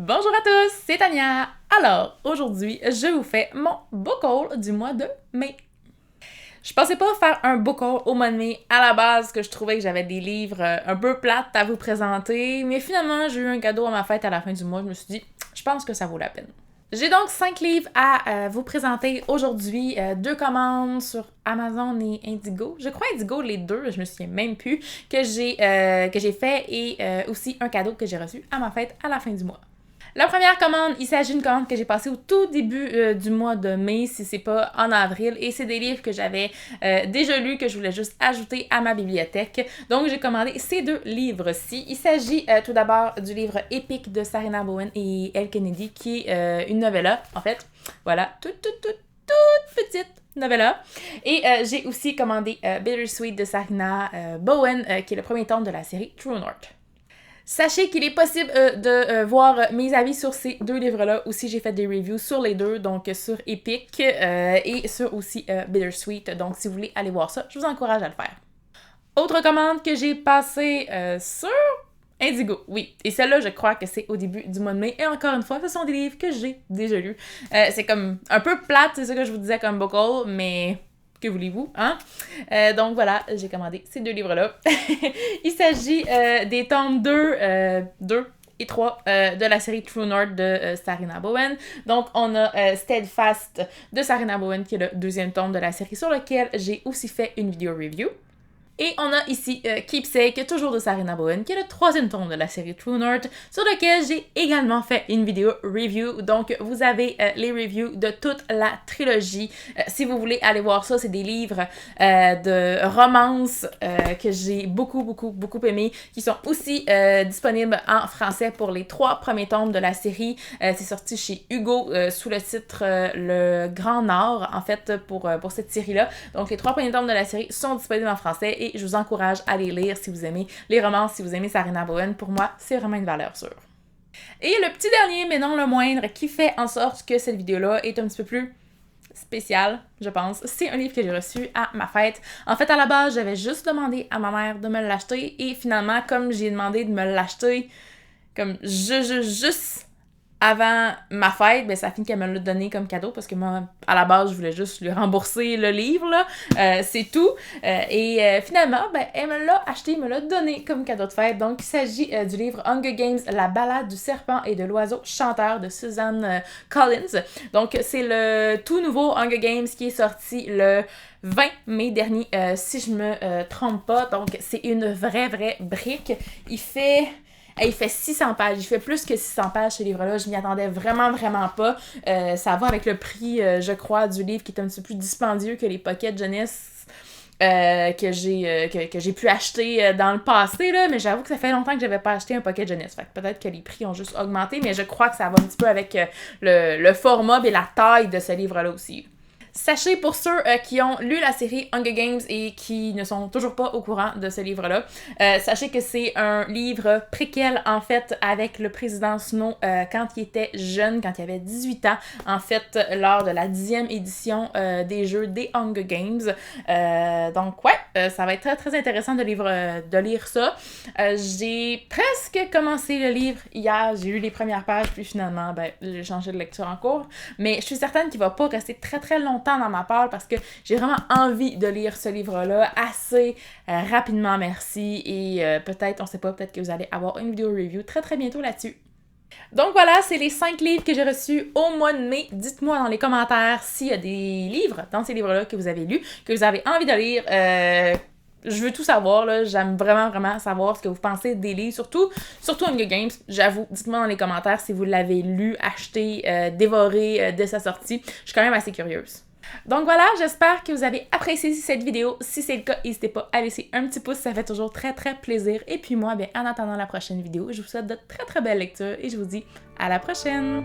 Bonjour à tous, c'est Tania! Alors, aujourd'hui, je vous fais mon book haul du mois de mai. Je pensais pas faire un book haul au mois de mai à la base, que je trouvais que j'avais des livres un peu plates à vous présenter, mais finalement, j'ai eu un cadeau à ma fête à la fin du mois, je me suis dit, je pense que ça vaut la peine. J'ai donc 5 livres à vous présenter aujourd'hui, 2 commandes sur Amazon et Indigo. Je crois Indigo les deux, je me souviens même plus, que j'ai fait et aussi un cadeau que j'ai reçu à ma fête à la fin du mois. La première commande, il s'agit d'une commande que j'ai passée au tout début du mois de mai, si c'est pas en avril, et c'est des livres que j'avais déjà lus, que je voulais juste ajouter à ma bibliothèque. Donc j'ai commandé ces 2 livres-ci. Il s'agit tout d'abord du livre Epic de Sarina Bowen et Elle Kennedy, qui est une novella, en fait. Voilà, toute petite novella. Et j'ai aussi commandé Bittersweet de Sarina Bowen, qui est le premier tome de la série True North. Sachez qu'il est possible de voir mes avis sur ces 2 livres-là. Aussi, j'ai fait des reviews sur les 2, donc sur Epic et sur aussi Bittersweet. Donc, si vous voulez aller voir ça, je vous encourage à le faire. Autre commande que j'ai passée sur Indigo, oui. Et celle-là, je crois que c'est au début du mois de mai. Et encore une fois, ce sont des livres que j'ai déjà lus. C'est comme un peu plate, c'est ça que je vous disais comme book haul, mais... Que voulez-vous, hein? Donc voilà, j'ai commandé ces 2 livres-là. Il s'agit des tomes 2 et 3 de la série True North de Sarina Bowen. Donc on a Steadfast de Sarina Bowen, qui est le 2e tome de la série, sur lequel j'ai aussi fait une vidéo review. Et on a ici Keepsake, toujours de Sarina Bowen, qui est le 3e tome de la série True North, sur lequel j'ai également fait une vidéo review. Donc, vous avez les reviews de toute la trilogie. Si vous voulez aller voir ça, c'est des livres de romance que j'ai beaucoup aimé, qui sont aussi disponibles en français pour les 3 premiers tomes de la série. C'est sorti chez Hugo sous le titre Le Grand Nord, en fait, pour cette série-là. Donc, les 3 premiers tomes de la série sont disponibles en français et je vous encourage à les lire si vous aimez les romances, si vous aimez Sarina Bowen. Pour moi, c'est vraiment une valeur sûre. Et le petit dernier, mais non le moindre, qui fait en sorte que cette vidéo-là est un petit peu plus spéciale, je pense, c'est un livre que j'ai reçu à ma fête. En fait, à la base, j'avais juste demandé à ma mère de me l'acheter et finalement, comme j'ai demandé de me l'acheter comme juste avant ma fête, ben ça a fini qu'elle me l'a donné comme cadeau parce que moi, à la base, je voulais juste lui rembourser le livre, là. C'est tout. Finalement, ben, elle me l'a acheté, me l'a donné comme cadeau de fête. Donc, il s'agit du livre Hunger Games, La Ballade du serpent et de l'oiseau chanteur de Suzanne Collins. Donc, c'est le tout nouveau Hunger Games qui est sorti le 20 mai dernier, si je me trompe pas. Donc, c'est une vraie brique. Il fait 600 pages. Il fait plus que 600 pages, ce livre-là. Je m'y attendais vraiment pas. Ça va avec le prix, je crois, du livre qui est un petit peu plus dispendieux que les pockets jeunesse que j'ai pu acheter dans le passé, là. Mais j'avoue que ça fait longtemps que j'avais pas acheté un pocket jeunesse. Fait que peut-être que les prix ont juste augmenté, mais je crois que ça va un petit peu avec le format et la taille de ce livre-là aussi. Sachez pour ceux qui ont lu la série Hunger Games et qui ne sont toujours pas au courant de ce livre-là, sachez que c'est un livre préquel en fait avec le président Snow quand il était jeune, quand il avait 18 ans, en fait lors de la 10e édition des jeux des Hunger Games. Donc ouais, ça va être très intéressant de lire ça. J'ai presque commencé le livre hier, j'ai lu les premières pages puis finalement j'ai changé de lecture en cours, mais je suis certaine qu'il va pas rester très longtemps dans ma part parce que j'ai vraiment envie de lire ce livre-là assez rapidement, merci, et peut-être, on sait pas, peut-être que vous allez avoir une vidéo review très bientôt là-dessus. Donc voilà, c'est les 5 livres que j'ai reçus au mois de mai. Dites-moi dans les commentaires s'il y a des livres dans ces livres-là que vous avez lus, que vous avez envie de lire. Je veux tout savoir, là. J'aime vraiment savoir ce que vous pensez des livres, surtout Hunger Games, j'avoue. Dites-moi dans les commentaires si vous l'avez lu, acheté, dévoré dès sa sortie. Je suis quand même assez curieuse. Donc voilà, j'espère que vous avez apprécié cette vidéo. Si c'est le cas, n'hésitez pas à laisser un petit pouce, ça fait toujours très plaisir. Et puis moi, en attendant la prochaine vidéo, je vous souhaite de très belles lectures et je vous dis à la prochaine!